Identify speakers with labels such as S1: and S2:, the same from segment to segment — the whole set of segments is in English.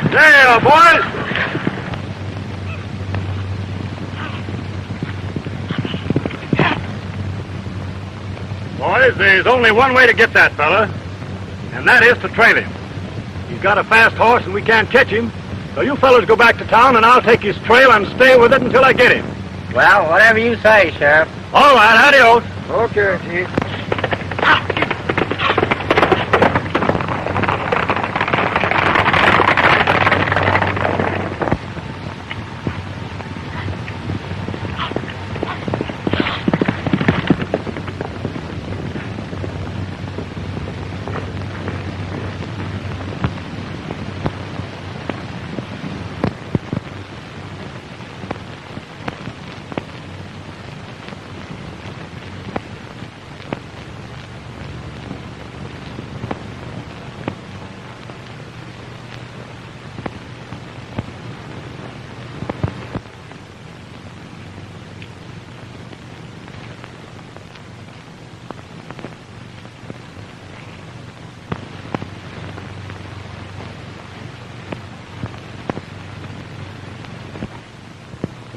S1: There, boys! Boys, there's only one way to get that fella, and that is to trail him. He's got a fast horse and we can't catch him, so you fellas go back to town and I'll take his trail and stay with it until I get him.
S2: Well, whatever you say, Sheriff.
S1: All right, adios.
S2: Okay, Chief.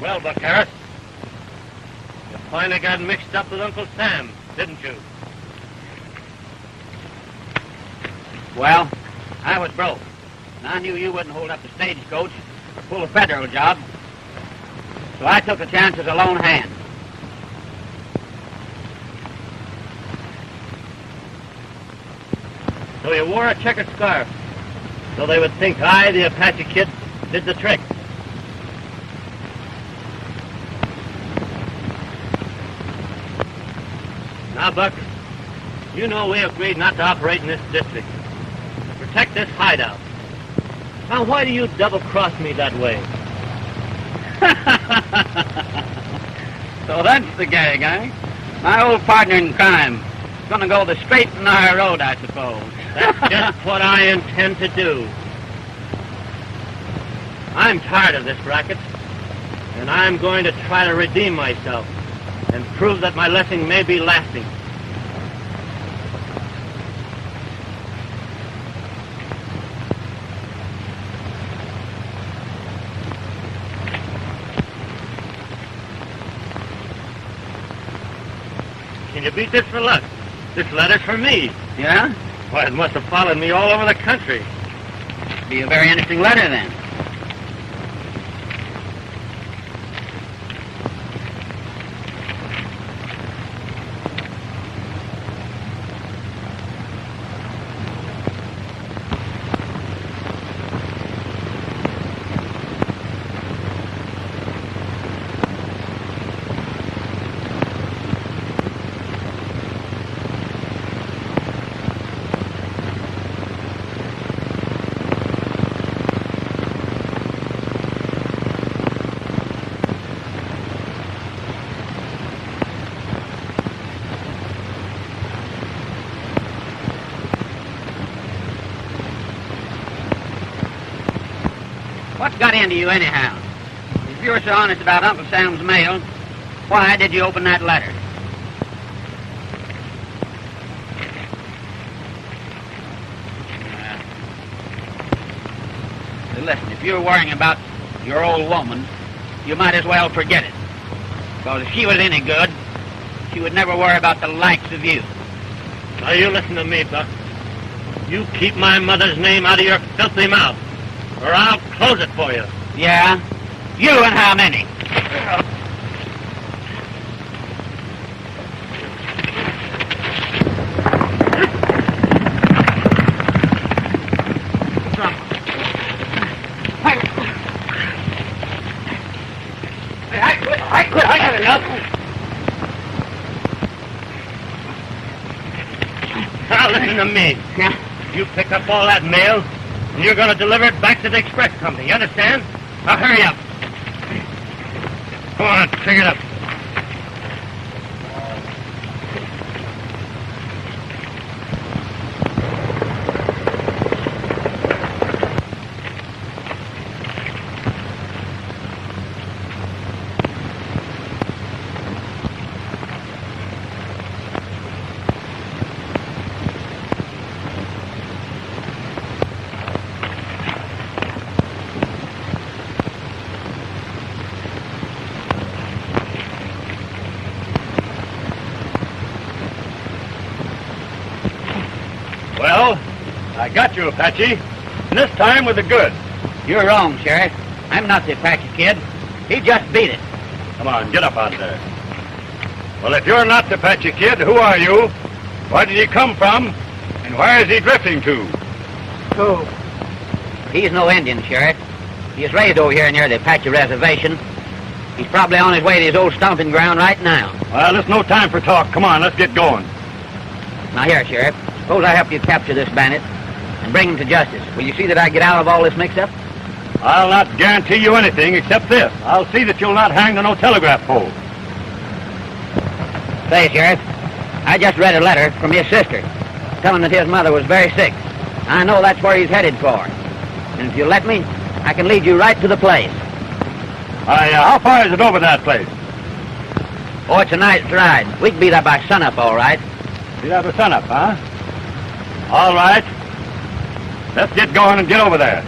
S3: Well, Buck Harris, you finally got mixed up with Uncle Sam, didn't you?
S2: Well, I was broke. And I knew you wouldn't hold up the stagecoach or pull a federal job. So I took a chance as a lone hand.
S3: So you wore a checkered scarf, so they would think I, the Apache kid, did the trick. Now, Buck, you know we agreed not to operate in this district, to protect this hideout. Now, why do you double-cross me that way?
S2: So that's the gag, eh? My old partner in crime. Gonna go the straight and narrow road, I suppose.
S3: That's just what I intend to do. I'm tired of this racket, and I'm going to try to redeem myself and prove that my lesson may be lasting. Can you beat this for luck? This letter's for me.
S2: Yeah?
S3: Why, it must have followed me all over the country.
S2: Be a very interesting letter, then. What's got into you, anyhow? If you're so honest about Uncle Sam's mail, why did you open that letter? Listen, if you're worrying about your old woman, you might as well forget it. Because if she was any good, she would never worry about the likes of you.
S3: Now, you listen to me, Buck. You keep my mother's name out of your filthy mouth, or I'll close it for you.
S2: Yeah? You and how many?
S3: I had enough. Now listen to me.
S2: Yeah?
S3: You pick up all that mail, and you're going to deliver it back to the express company. You understand? Now hurry up. Come on, pick it up.
S1: Well, I got you, Apache. And this time with the goods.
S2: You're wrong, Sheriff. I'm not the Apache kid. He just beat it.
S1: Come on, get up out there. Well, if you're not the Apache kid, who are you? Where did he come from? And where is he drifting to?
S2: Oh. He's no Indian, Sheriff. He was raised over here near the Apache reservation. He's probably on his way to his old stomping ground right now.
S1: Well, there's no time for talk. Come on, let's get going.
S2: Now here, Sheriff. Suppose I help you capture this bandit and bring him to justice. Will you see that I get out of all this mix-up?
S1: I'll not guarantee you anything except this. I'll see that you'll not hang to no telegraph pole.
S2: Say, Sheriff, I just read a letter from his sister telling that his mother was very sick. I know that's where he's headed for. And if you'll let me, I can lead you right to the place.
S1: How far is it over that place?
S2: Oh, it's a night's ride. We can be there by sunup, all right.
S1: Be there by sunup, huh? All right. Let's get going and get over there.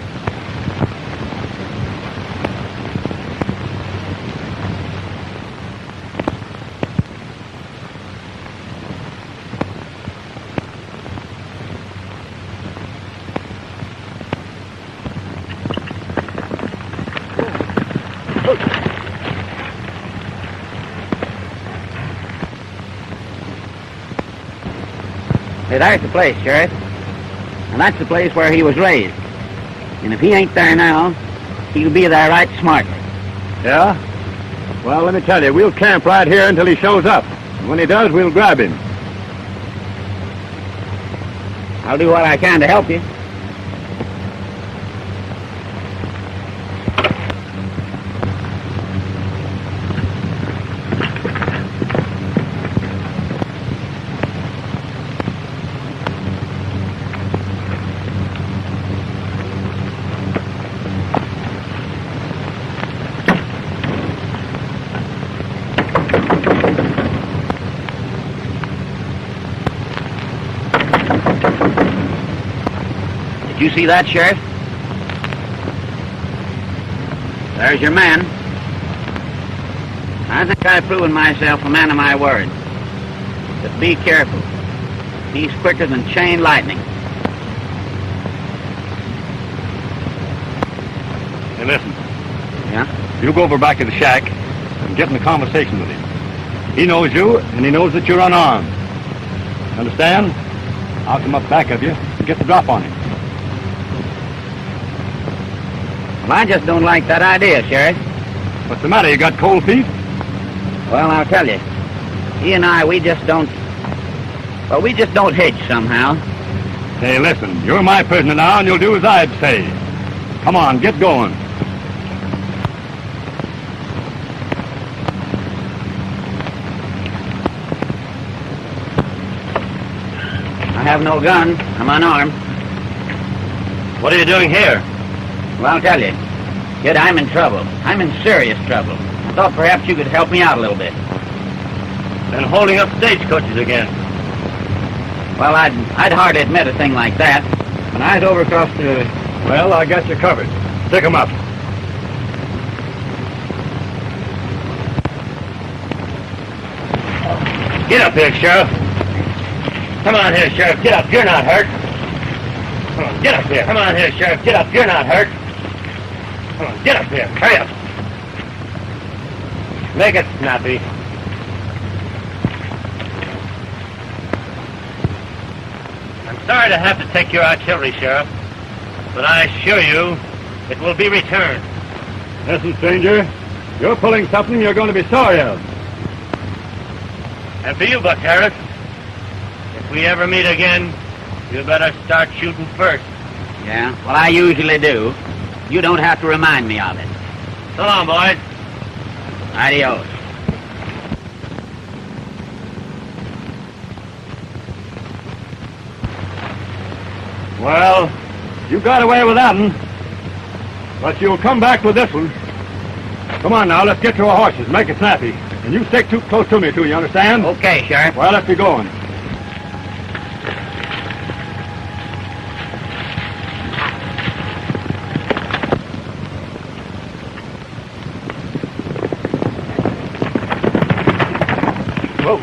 S2: Hey, there's the place, Sheriff. And that's the place where he was raised. And if he ain't there now, he'll be there right smart.
S1: Yeah? Well, let me tell you, we'll camp right here until he shows up. And when he does, we'll grab him.
S2: I'll do what I can to help you. You see that, Sheriff? There's your man. I think I've proven myself a man of my word. But be careful. He's quicker than chain lightning.
S1: Hey, listen.
S2: Yeah?
S1: You go over back to the shack and get in a conversation with him. He knows you, and he knows that you're unarmed. Understand? I'll come up back of you and get the drop on him.
S2: Well, I just don't like that idea, Sheriff.
S1: What's the matter? You got cold feet?
S2: Well, I'll tell you. He and I, we just don't hitch somehow.
S1: Hey, listen, you're my prisoner now, and you'll do as I'd say. Come on, get going.
S2: I have no gun. I'm unarmed.
S3: What are you doing here?
S2: Well, I'll tell you. Kid, I'm in trouble. I'm in serious trouble. I thought perhaps you could help me out a little bit.
S3: Been holding up stagecoaches again.
S2: Well, I'd hardly admit a thing like that. When I was over across the...
S1: Well, I got you covered. Stick 'em up.
S3: Get up here, Sheriff. Come on here, Sheriff. Get up. You're not hurt. Come on, get up here. Come on here, Sheriff. Get up. You're not hurt. Come on, get up here. Hurry up. Make it snappy. I'm sorry to have to take your artillery, Sheriff, but I assure you it will be returned.
S1: Listen, stranger, you're pulling something you're going to be sorry of.
S3: And for you, Buck Harris, if we ever meet again, you better start shooting first.
S2: Yeah, well, I usually do. You don't have to remind me of it.
S3: So long, boys.
S2: Adios.
S1: Well, you got away with that one. But you'll come back with this one. Come on now, let's get to our horses. Make it snappy. And you stick too close to me, too, you understand?
S2: Okay, Sheriff.
S1: Well, let's be going. Whoa.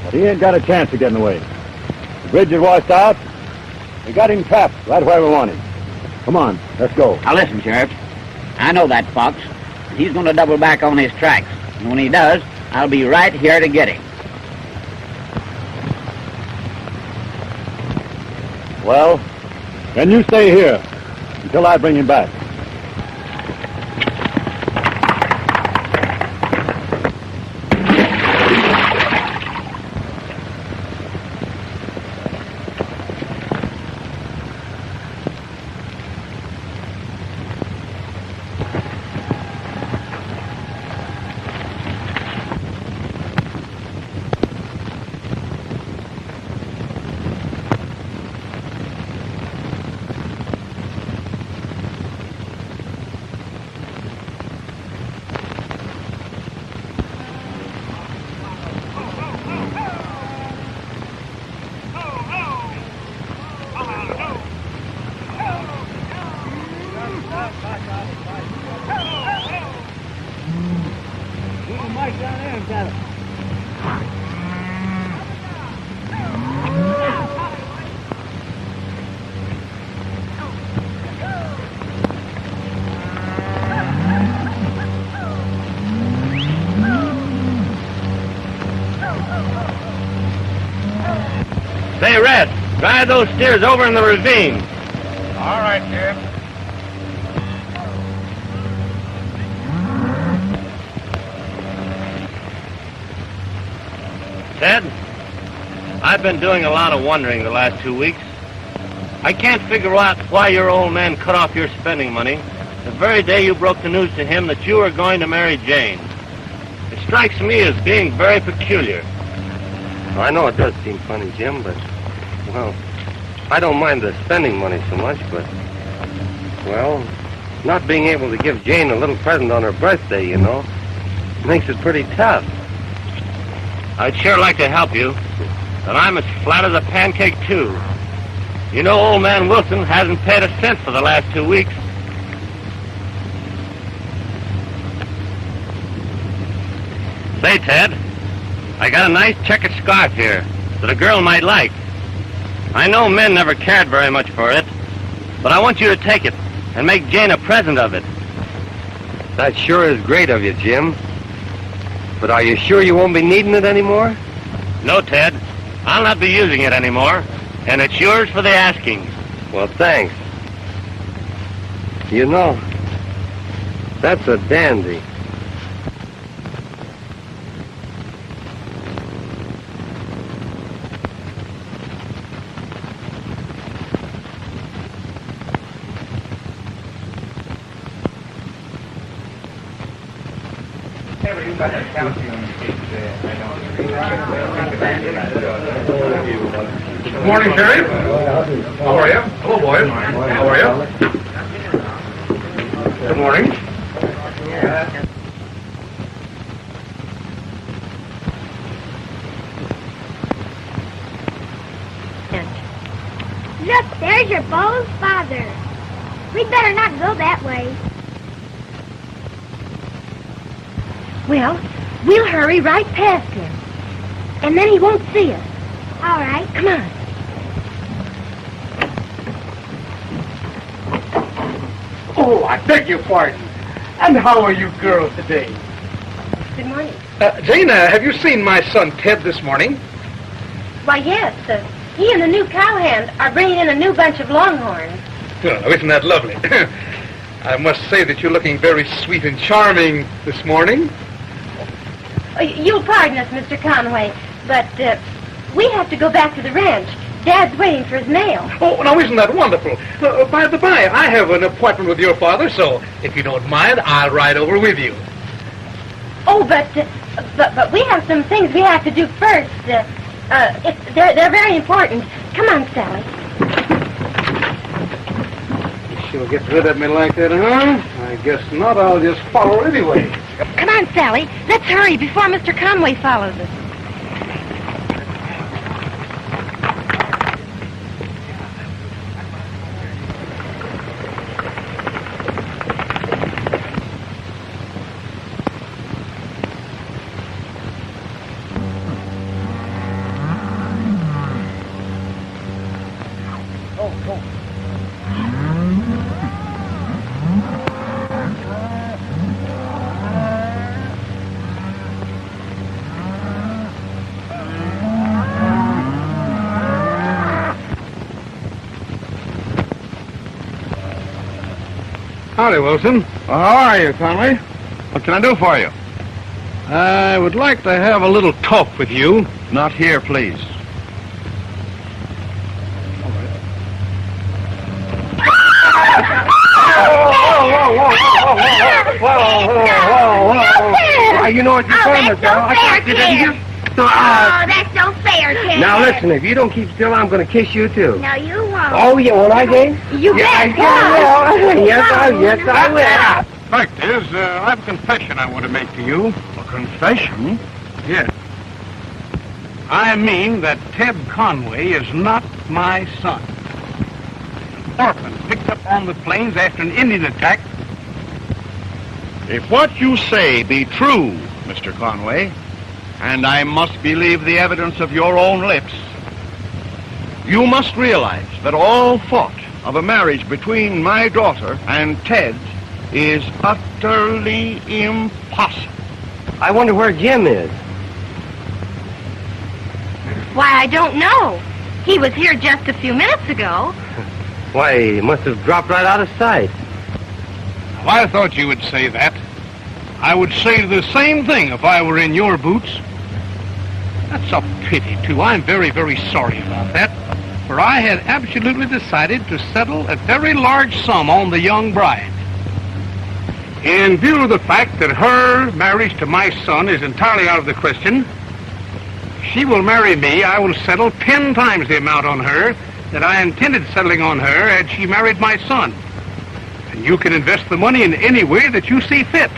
S1: But he ain't got a chance of getting away. The bridge is washed out. We got him trapped right where we want him. Come on, let's go.
S2: Now listen, Sheriff. I know that fox. He's going to double back on his tracks. And when he does, I'll be right here to get him.
S1: Well, then you stay here until I bring him back.
S3: Say, Red, drive those steers over in the ravine.
S2: All right, Sheriff.
S3: Ted, I've been doing a lot of wondering the last 2 weeks. I can't figure out why your old man cut off your spending money the very day you broke the news to him that you were going to marry Jane. It strikes me as being very peculiar.
S4: Well, I know it does seem funny, Jim, but, well, I don't mind the spending money so much, but, well, not being able to give Jane a little present on her birthday, you know, makes it pretty tough.
S3: I'd sure like to help you, but I'm as flat as a pancake, too. You know old man Wilson hasn't paid a cent for the last 2 weeks. Say, Ted, I got a nice checkered scarf here that a girl might like. I know men never cared very much for it, but I want you to take it and make Jane a present of it.
S4: That sure is great of you, Jim. But are you sure you won't be needing it anymore?
S3: No, Ted, I'll not be using it anymore, and it's yours for the asking.
S4: Well, thanks. You know, that's a dandy.
S5: Good morning, Perrin. How are you? Hello, boys. How are you? Good morning.
S6: Look, there's your beau's father. We'd better not go that way.
S7: Well, we'll hurry right past him. And then he won't see us.
S6: All right.
S7: Come on.
S5: Oh, I beg your pardon. And how are you girls today?
S7: Good morning.
S5: Jane, have you seen my son Ted this morning?
S7: Why, yes. He and the new cowhand are bringing in a new bunch of longhorns.
S5: Well, isn't that lovely? I must say that you're looking very sweet and charming this morning.
S7: You'll pardon us, Mr. Conway, but we have to go back to the ranch. Dad's waiting for his mail.
S5: Oh, now isn't that wonderful? By the by, I have an appointment with your father, so if you don't mind, I'll ride over with you.
S7: Oh, but we have some things we have to do first. They're very important. Come on, Sally.
S5: She'll get rid of me like that, huh? I guess not. I'll just follow her anyway.
S7: Come on, Sally. Let's hurry before Mr. Conway follows us.
S1: Howdy, Wilson.
S3: How are you, Conway?
S1: What can I do for you? I would like to have a little talk with you.
S3: Not here, please.
S4: You know what you're
S6: Oh, that's no fair, Ted. Oh, that's no fair, Ted.
S4: Now listen, if you don't keep still, I'm going to kiss you too.
S6: No, you won't.
S4: Oh, yeah, won't I, Jane?
S6: You bet.
S4: I will. Yes, I will.
S1: Fact is, I have a confession I want to make to you.
S3: A confession?
S1: Yes. I mean that Ted Conway is not my son. Orphan, picked up on the plains after an Indian attack.
S3: If what you say be true, Mr. Conway, and I must believe the evidence of your own lips, you must realize that all thought of a marriage between my daughter and Ted is utterly impossible.
S4: I wonder where Jim is.
S7: Why, I don't know. He was here just a few minutes ago.
S4: Why, he must have dropped right out of sight.
S1: Well, I thought you would say that. I would say the same thing if I were in your boots. That's a pity, too. I'm very, very sorry about that. For I had absolutely decided to settle a very large sum on the young bride. In view of the fact that her marriage to my son is entirely out of the question, she will marry me. I will settle 10 times the amount on her that I intended settling on her had she married my son. And you can invest the money in any way that you see fit.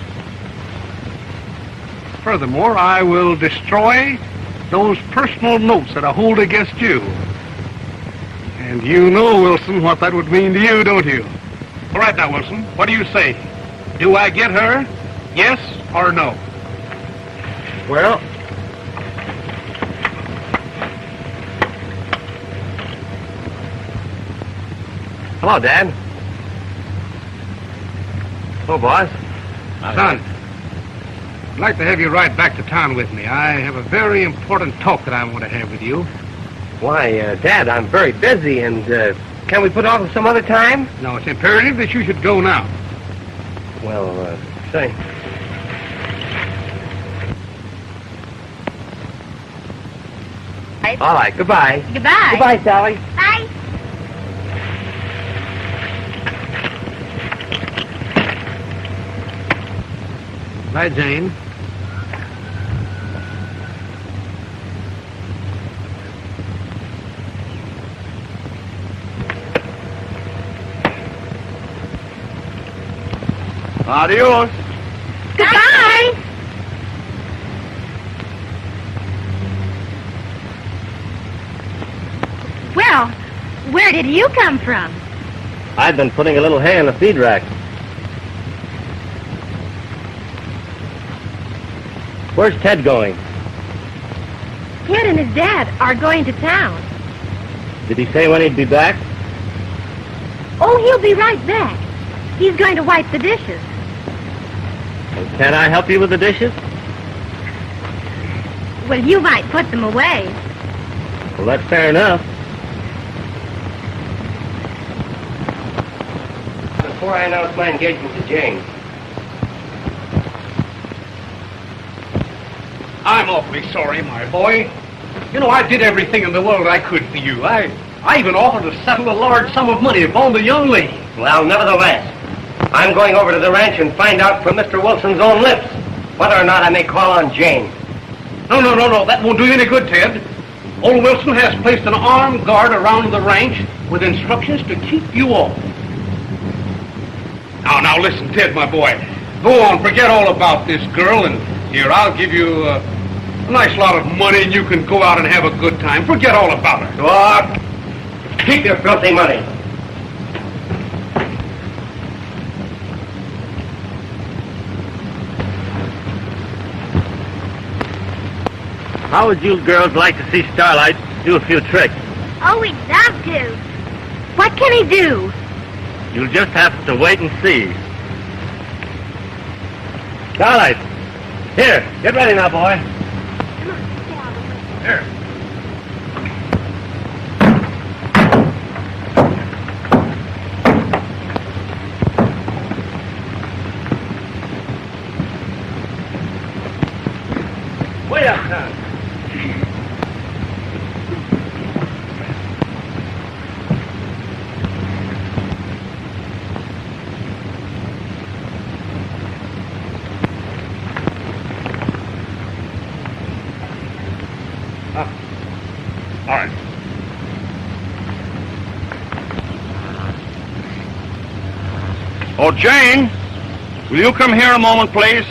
S1: Furthermore, I will destroy those personal notes that I hold against you. And you know, Wilson, what that would mean to you, don't you? All right now, Wilson, what do you say? Do I get her? Yes or no?
S4: Well, hello, Dad. Hello, boss.
S1: Son, I'd like to have you ride back to town with me. I have a very important talk that I want to have with you.
S4: Why, Dad, I'm very busy, and can we put off some other time?
S1: No, it's imperative that you should go now.
S4: Well, say. All right, goodbye.
S7: Goodbye.
S4: Goodbye, Sally.
S6: Bye.
S1: Bye, Jane.
S3: Adios.
S7: Goodbye. Well, where Where did you come from?
S3: I've been putting a little hay in the feed rack. Where's Ted going?
S7: Ted and his dad are going to town.
S3: Did he say when he'd be back?
S7: Oh, he'll be right back. He's going to wipe the dishes.
S3: And can I help you with the dishes?
S7: Well, you might put them away.
S3: Well, that's fair enough.
S4: Before I announce my engagement to Jane,
S5: I'm awfully sorry, my boy. You know, I did everything in the world I could for you. I even offered to settle a large sum of money upon the young lady.
S4: well, nevertheless, I'm going over to the ranch and find out from Mr. Wilson's own lips whether or not I may call on Jane.
S5: No, that won't do you any good, Ted. Old Wilson has placed an armed guard around the ranch with instructions to keep you off. Now, listen, Ted, my boy. Go on, forget all about this girl, and here, I'll give you a nice lot of money, and you can go out and have a good time. Forget all about her.
S4: Go on. Keep your filthy money.
S3: How would you girls like to see Starlight do a few tricks?
S6: Oh, we'd love to.
S7: What can he do?
S3: You'll just have to wait and see. Starlight, here, get ready now, boy. Here. Way up now.
S1: All right. Oh, Jane, will you come here a moment, please?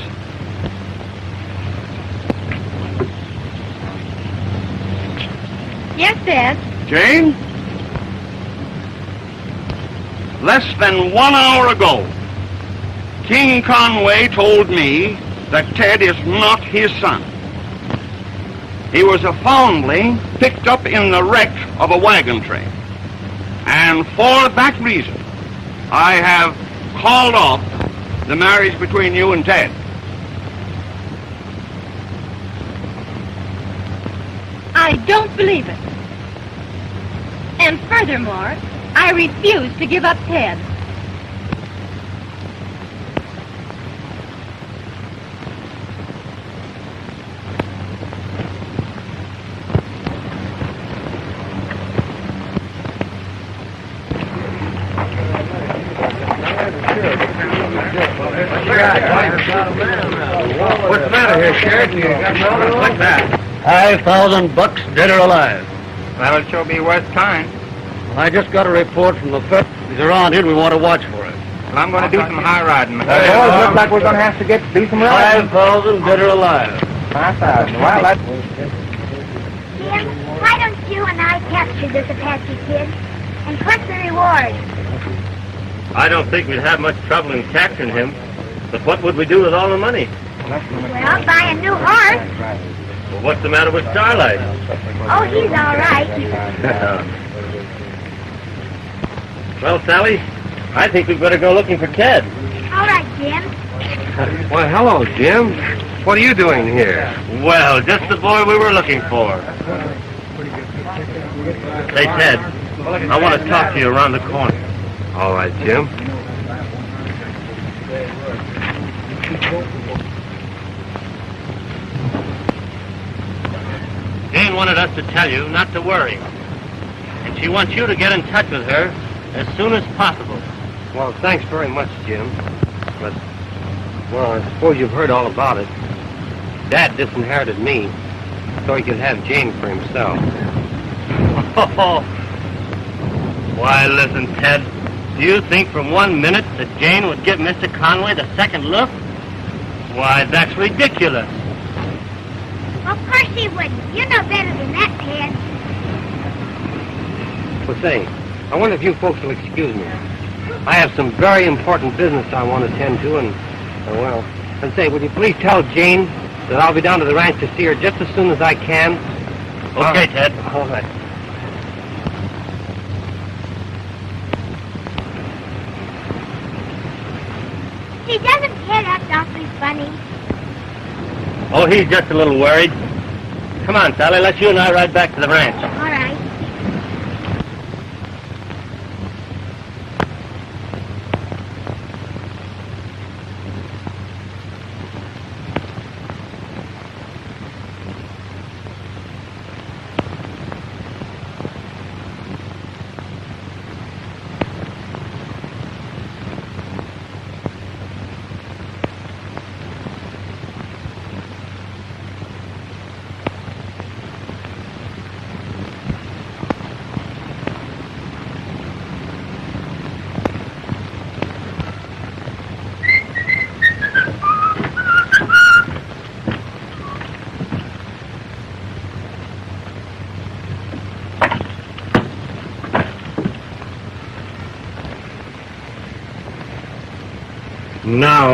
S7: Yes, Dad.
S1: Jane? Less than 1 hour ago, King Conway told me that Ted is not his son. He was a foundling picked up in the wreck of a wagon train. And for that reason, I have called off the marriage between you and Ted.
S7: I don't believe it. And furthermore, I refuse to give up Ted.
S4: What's the matter here, Sheriff? You got nothing like that.
S8: $5,000 dead or alive.
S2: That'll sure be worth trying.
S8: I just got a report from the Fed. He's around here and we want to watch for him.
S2: Well, I'm going to do some high riding.
S8: Boys, looks like we're going to have to do some riding. 5,000 dead or alive.
S2: 5,000. Well, that's...
S6: Jim, why don't you and I capture this Apache kid? And what's the reward?
S3: I don't think we'd have much trouble in capturing him. But what would we do with all the money?
S6: Well, buy a new horse.
S3: Well, what's the matter with Starlight?
S6: Oh, he's all right.
S3: Well, Sally, I think we'd better go looking for Ted.
S6: All right, Jim.
S4: Well, hello, Jim. What are you doing here?
S3: Well, just the boy we were looking for. Say, Ted, I want to talk to you around the corner.
S4: All right, Jim.
S3: Jane wanted us to tell you not to worry. And she wants you to get in touch with her as soon as possible.
S4: Well, thanks very much, Jim. But, well, I suppose you've heard all about it. Dad disinherited me so he could have Jane for himself.
S3: Why, listen, Ted. Do you think from 1 minute that Jane would give Mr. Conway the second look? Why, that's ridiculous.
S6: Of course he wouldn't. You know better than that, Ted.
S4: Well, say, I wonder if you folks will excuse me. I have some very important business I want to attend to, and, well, and say, would you please tell Jane that I'll be down to the ranch to see her just as soon as I can?
S3: Okay, Ted.
S4: All right.
S6: He doesn't Ted act awfully funny?
S3: Oh, he's just a little worried. Come on, Sally, let's you and I ride back to the ranch.
S6: All right.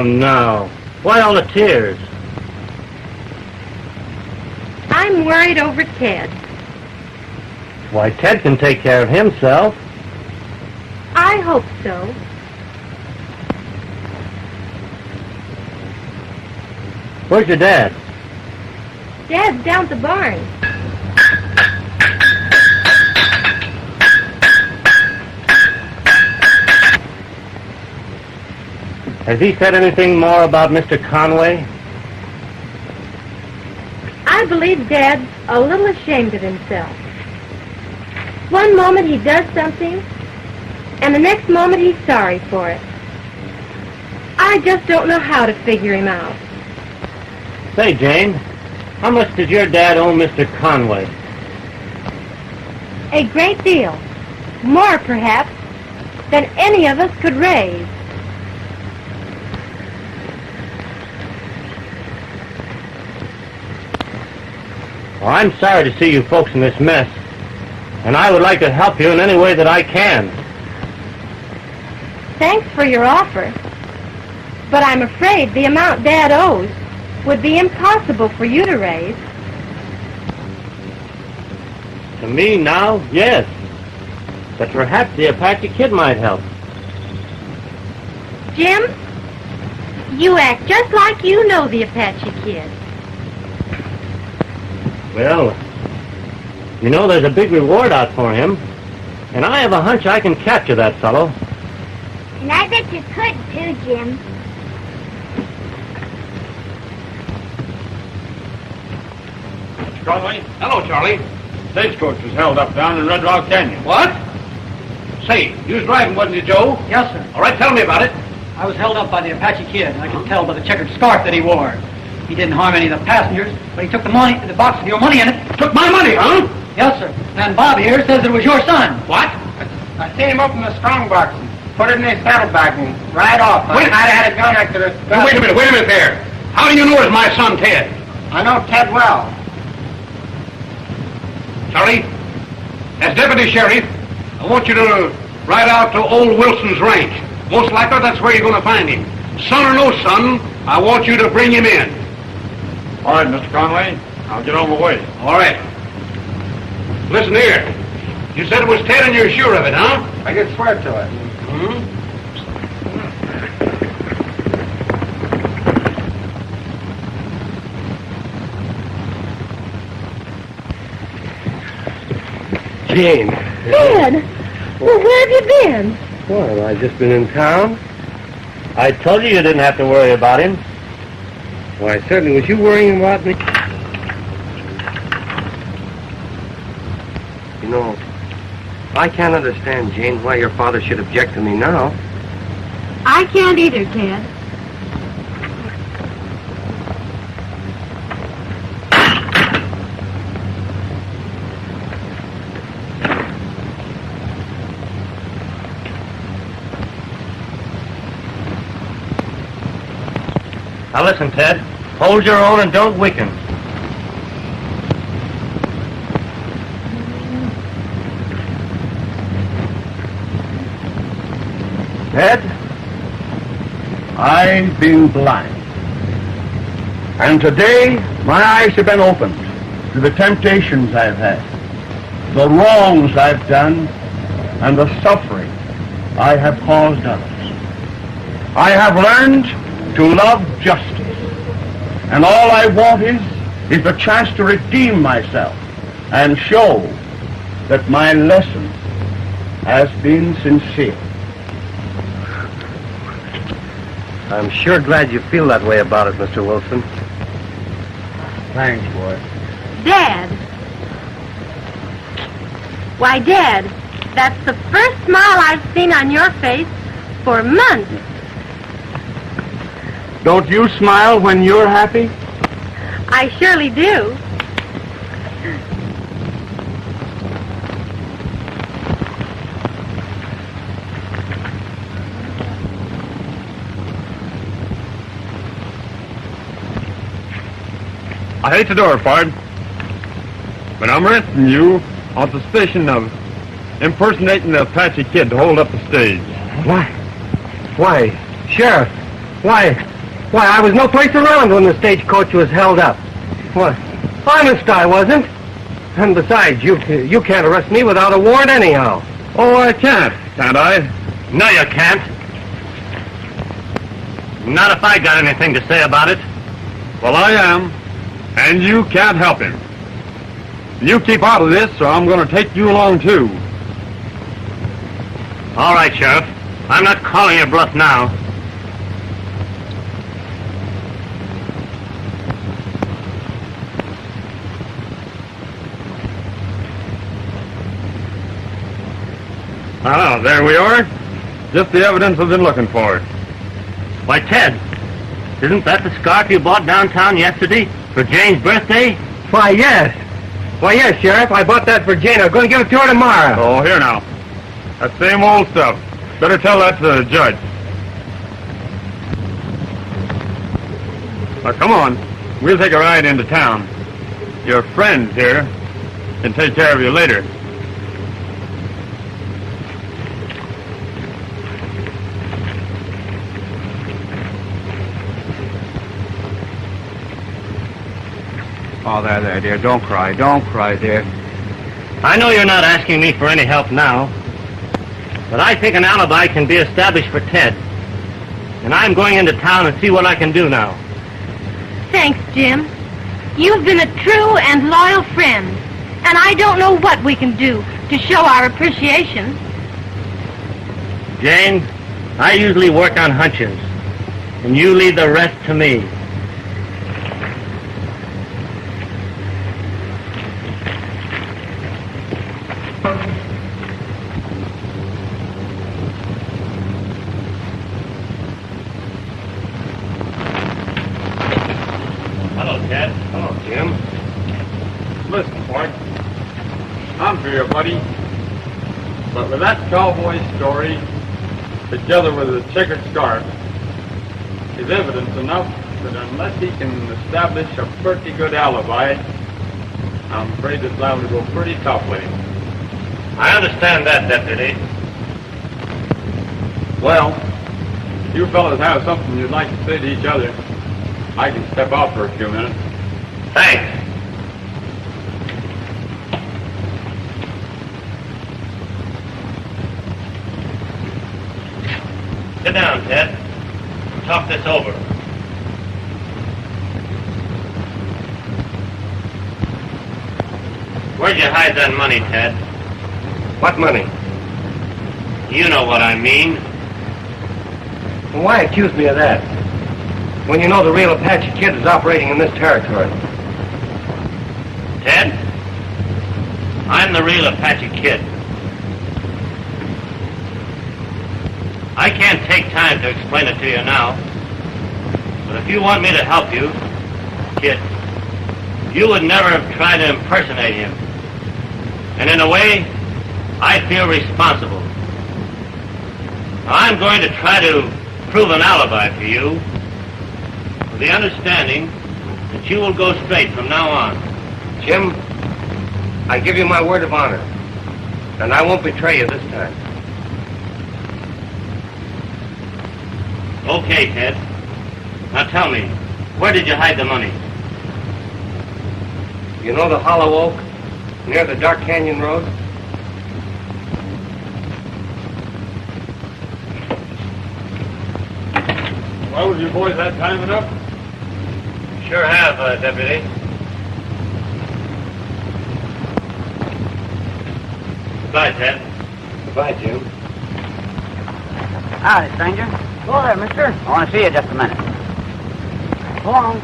S3: No. Why all the tears?
S7: I'm worried over Ted.
S3: Why, Ted can take care of himself.
S7: I hope so.
S3: Where's your dad?
S7: Dad's down at the barn.
S3: Has he said anything more about Mr. Conway?
S7: I believe Dad's a little ashamed of himself. One moment he does something, and the next moment he's sorry for it. I just don't know how to figure him out.
S3: Say, Jane, how much does your dad owe Mr. Conway?
S7: A great deal. More, perhaps, than any of us could raise.
S3: Well, I'm sorry to see you folks in this mess, and I would like to help you in any way that I can.
S7: Thanks for your offer, but I'm afraid the amount Dad owes would be impossible for you to raise.
S3: To me now, yes. But perhaps the Apache kid might help.
S7: Jim, you act just like you know the Apache kid.
S3: Well, you know there's a big reward out for him, and I have a hunch I can capture that fellow.
S6: And I bet you could, too, Jim.
S1: Mr. Conway,
S5: Hello, Charlie.
S1: stagecoach was held up down in Red Rock Canyon.
S5: What? Say, you was driving, wasn't you, Joe?
S9: Yes, sir.
S5: All right, tell me about it.
S9: I was held up by the Apache kid, and I could tell by the checkered scarf that he wore. He didn't harm any of the passengers, but he took the money, the box with your money in it.
S5: Took my money, huh?
S9: Yes, sir. And Bob here says it was your son.
S5: What?
S10: I seen him open the strong box and put it in his saddlebag and ride off.
S5: Wait.
S10: I'd had a gun, I could have...
S5: Now, wait a minute there. How do you know it's my son, Ted?
S10: I know Ted well.
S5: Charlie, as deputy sheriff, I want you to ride out to old Wilson's ranch. Most likely that's where you're going to find him. Son or no son, I want you to bring him in.
S1: All right, Mr. Conway, I'll get on my way.
S5: All right. Listen here. You said it was Ted and you're sure of it, huh?
S10: I could swear to it.
S4: Jane.
S7: Ted, well, where have you been?
S4: Well, I've just been in town.
S3: I told you didn't have to worry about him.
S4: Why, certainly. Was you worrying about me? You know, I can't understand, Jane, why your father should object to me now.
S7: I can't either, Ted.
S3: Now listen, Ted. Hold your own and don't weaken.
S1: Ted, I've been blind. And today, my eyes have been opened to the temptations I've had, the wrongs I've done, and the suffering I have caused others. I have learned to love justice, and all I want is the chance to redeem myself and show that my lesson has been sincere.
S4: I'm sure glad you feel that way about it, Mr. Wilson.
S1: Thanks, boy.
S7: Dad. Why, Dad, that's the first smile I've seen on your face for months.
S1: Don't you smile when you're happy?
S7: I surely do.
S1: I hate to do it, Bard, but I'm arresting you on suspicion of impersonating the Apache Kid to hold up the stage.
S4: Why, Sheriff, why, I was no place around when the stagecoach was held up. What? Honest, I wasn't. And besides, you can't arrest me without a warrant anyhow.
S1: Oh, I can't I?
S3: No, you can't. Not if I got anything to say about it.
S1: Well, I am, and you can't help him. You keep out of this, or I'm going to take you along, too.
S3: All right, Sheriff. I'm not calling your bluff now.
S1: Ah, there we are. Just the evidence I've been looking for.
S3: Why, Ted, isn't that the scarf you bought downtown yesterday for Jane's birthday?
S4: Why, yes, Sheriff, I bought that for Jane. I'm going to give it to her tomorrow.
S1: Oh, here now. That same old stuff. Better tell that to the judge. Now, come on. We'll take a ride into town. Your friends here can take care of you later. Oh, there, dear. Don't cry, dear.
S3: I know you're not asking me for any help now, but I think an alibi can be established for Ted. And I'm going into town and see what I can do now.
S7: Thanks, Jim. You've been a true and loyal friend, and I don't know what we can do to show our appreciation.
S3: Jane, I usually work on hunches, and you leave the rest to me. Ted.
S4: Hello, Jim.
S1: Listen, Bart. I'm for you, buddy. But with that cowboy story, together with the checkered scarf, is evidence enough that unless he can establish a pretty good alibi, I'm afraid it's liable to go pretty tough with him.
S3: I understand that, Deputy.
S1: Well, if you fellas have something you'd like to say to each other, I can step out for a few minutes.
S3: Thanks. Sit down, Ted. We'll talk this over. Where'd you hide that money, Ted?
S4: What money?
S3: You know what I mean.
S4: Well, why accuse me of that? When you know the real Apache Kid is operating in this territory.
S3: Ted, I'm the real Apache Kid. I can't take time to explain it to you now, but if you want me to help you, Kid, you would never have tried to impersonate him. And in a way, I feel responsible. I'm going to try to prove an alibi for you, with the understanding that you will go straight from now on.
S4: Jim, I give you my word of honor, and I won't betray you this time.
S3: Okay, Ted. Now tell me, where did you hide the money?
S4: You know the Hollow Oak near the Dark Canyon Road?
S1: Well, you boys had time enough?
S3: Sure have, Deputy. Goodbye, Ted.
S4: Goodbye, Jim.
S2: Howdy, stranger. Hello there, mister. I want to see you just a minute. Go on.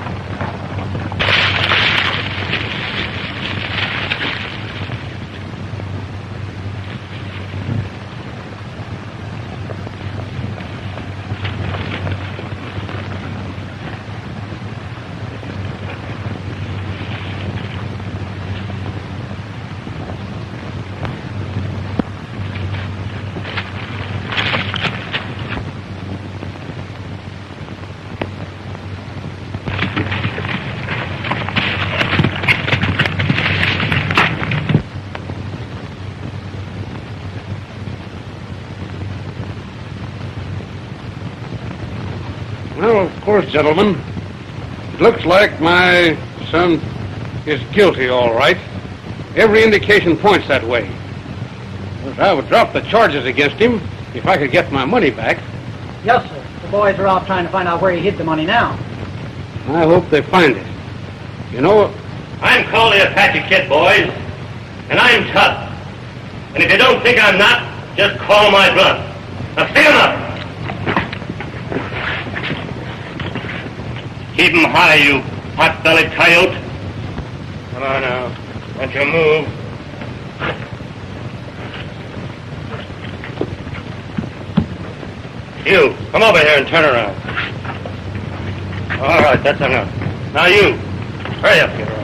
S5: Well, of course, gentlemen, it looks like my son is guilty, all right. Every indication points that way. I would drop the charges against him if I could get my money back.
S9: Yes, sir. The boys are off trying to find out where he hid the money now.
S5: I hope they find it. You know,
S3: I'm called the Apache Kid, boys, and I'm tough. And if you don't think I'm not, just call my bluff. Now stick 'em up. Keep 'em high, you pot-bellied coyote. Come on now. Don't you move. You, come over here and turn around. All right, that's enough. Now you, hurry up, get around.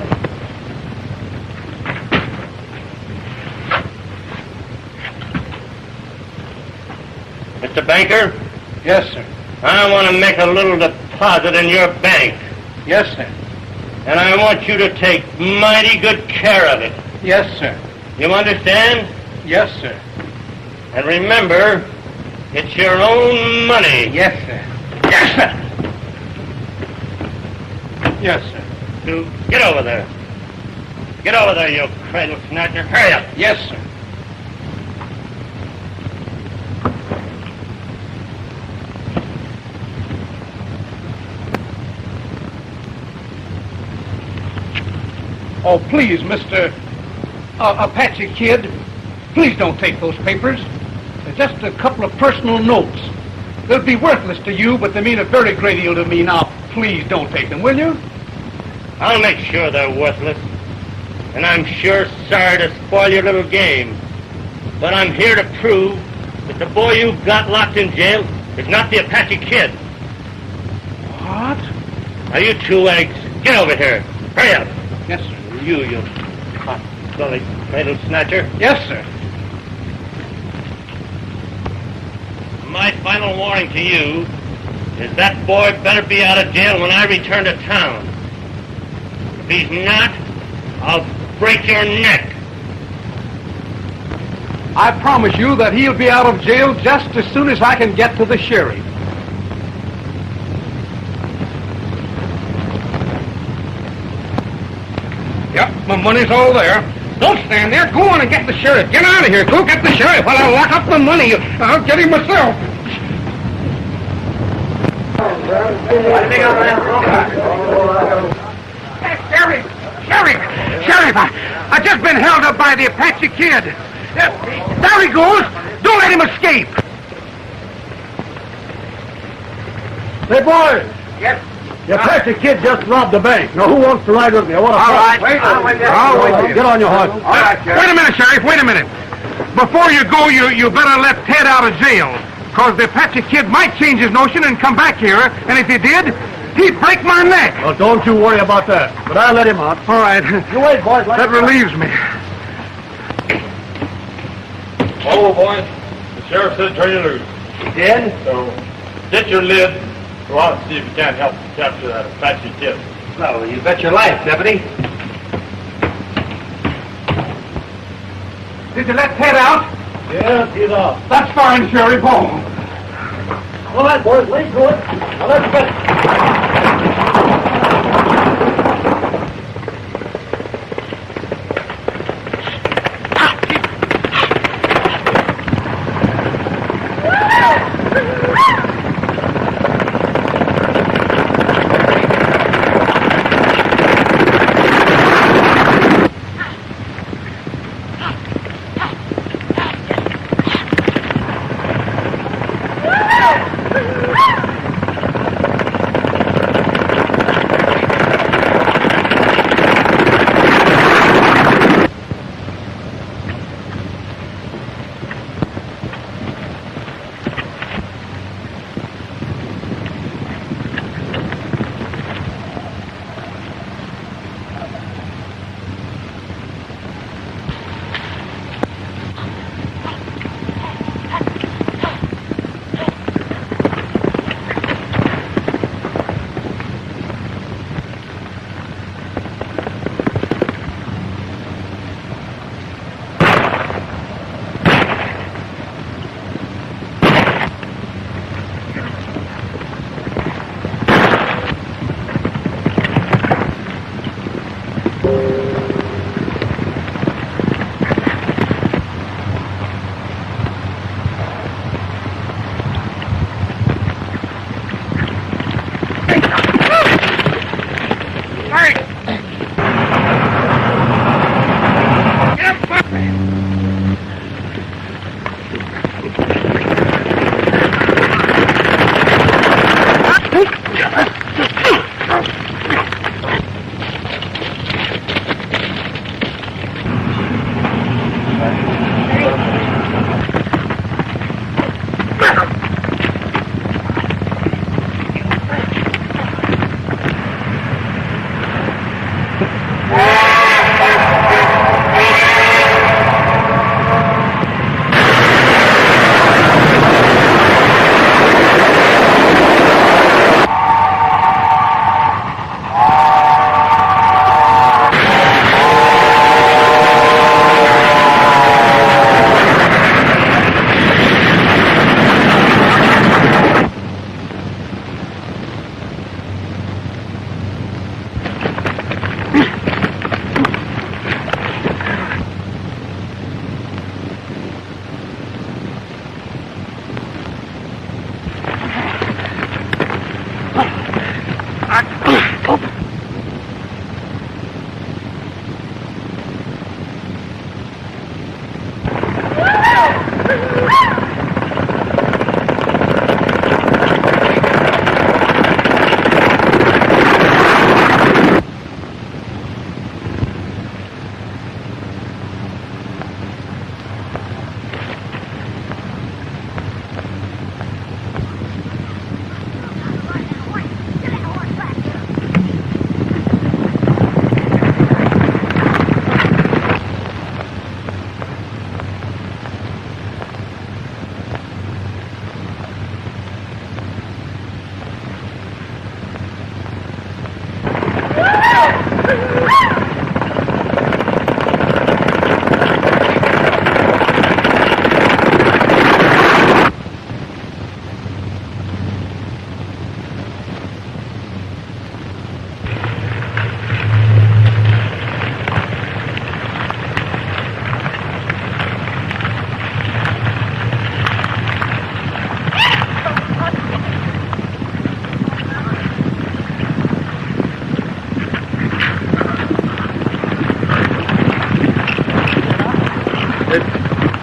S3: Mr. Banker?
S5: yes, sir.
S3: I want to make a little deposit in your bank.
S5: Yes, sir.
S3: And I want you to take mighty good care of it.
S5: Yes, sir.
S3: You understand?
S5: Yes, sir.
S3: And remember, it's your own money.
S5: Yes, sir. Yes, sir. Yes, sir.
S3: So get over there. Get over there, you cradle snatcher. Hurry up.
S5: Yes, sir. Oh, please, Mr. Apache Kid, please don't take those papers. They're just a couple of personal notes. They'll be worthless to you, but they mean a very great deal to me. Now, please don't take them, will you?
S3: I'll make sure they're worthless. And I'm sure sorry to spoil your little game. But I'm here to prove that the boy you've got locked in jail is not the Apache Kid.
S5: What?
S3: Now, you two eggs, get over here. Hurry up.
S5: Yes, sir.
S3: You pot-bellied cradle snatcher.
S5: Yes, sir.
S3: My final warning to you is that boy better be out of jail when I return to town. If he's not, I'll break your neck.
S5: I promise you that he'll be out of jail just as soon as I can get to the sheriff. Yep, my money's all there. Don't stand there. Go on and get the sheriff. Get out of here. Go get the sheriff while I lock up the money. I'll get him myself. Sheriff! Sheriff! Sheriff! I just been held up by the Apache Kid. There he goes. Don't let him escape.
S1: Hey, boys.
S10: Yes.
S1: The Apache Kid just robbed the bank. Now, who wants to ride with me? I want to
S10: All right.
S1: I'll
S10: Wait.
S1: get on your horse.
S10: All right, Sheriff.
S5: Wait a minute, Sheriff. Wait a minute. Before you go, you better let Ted out of jail. Because the Apache Kid might change his notion and come back here. And if he did, he'd break my neck.
S1: Well, don't you worry about that. But I'll let him out.
S5: All right.
S1: You wait, boys.
S5: That relieves me.
S1: Oh, boys. The sheriff said turn you loose.
S10: He did?
S1: So, get your lid. Go out and see if you can't help capture that Apache Kid.
S10: Well, you bet your life, Deputy.
S5: Did you let Ted out?
S1: Yes, he's off.
S5: That's fine, Sheriff. Oh.
S8: All right, boys, wade through it. Now let's get it.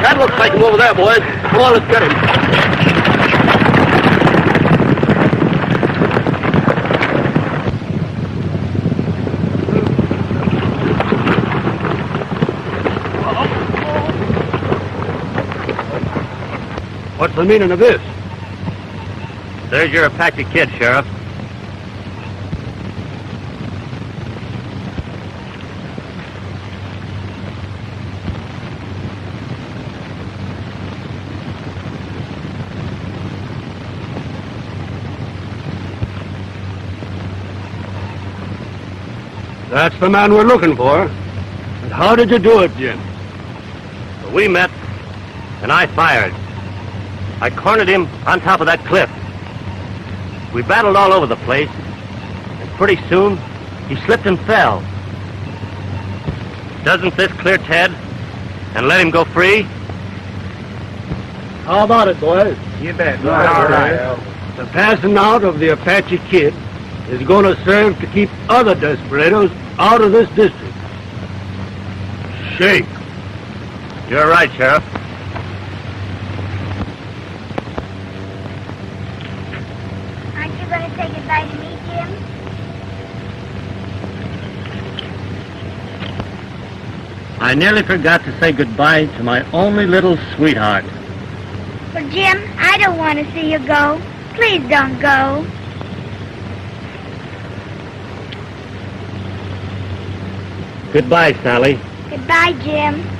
S8: That looks like him over there, boys. Come on, let's get him.
S1: What's the meaning of this?
S3: There's your Apache kid, Sheriff.
S1: That's the man we're looking for. And how did you do it, Jim?
S3: We met, and I fired. I cornered him on top of that cliff. We battled all over the place, and pretty soon he slipped and fell. Doesn't this clear Ted and let him go free?
S8: How about it, boys?
S10: You bet.
S8: All right. The passing out of the Apache Kid is going to serve to keep other desperados out of this district. Shake.
S3: You're right, Sheriff.
S6: Aren't you going to say goodbye to me, Jim?
S3: I nearly forgot to say goodbye to my only little sweetheart.
S6: Well, Jim, I don't want to see you go. Please don't go.
S3: Goodbye, Sally.
S6: Goodbye, Jim.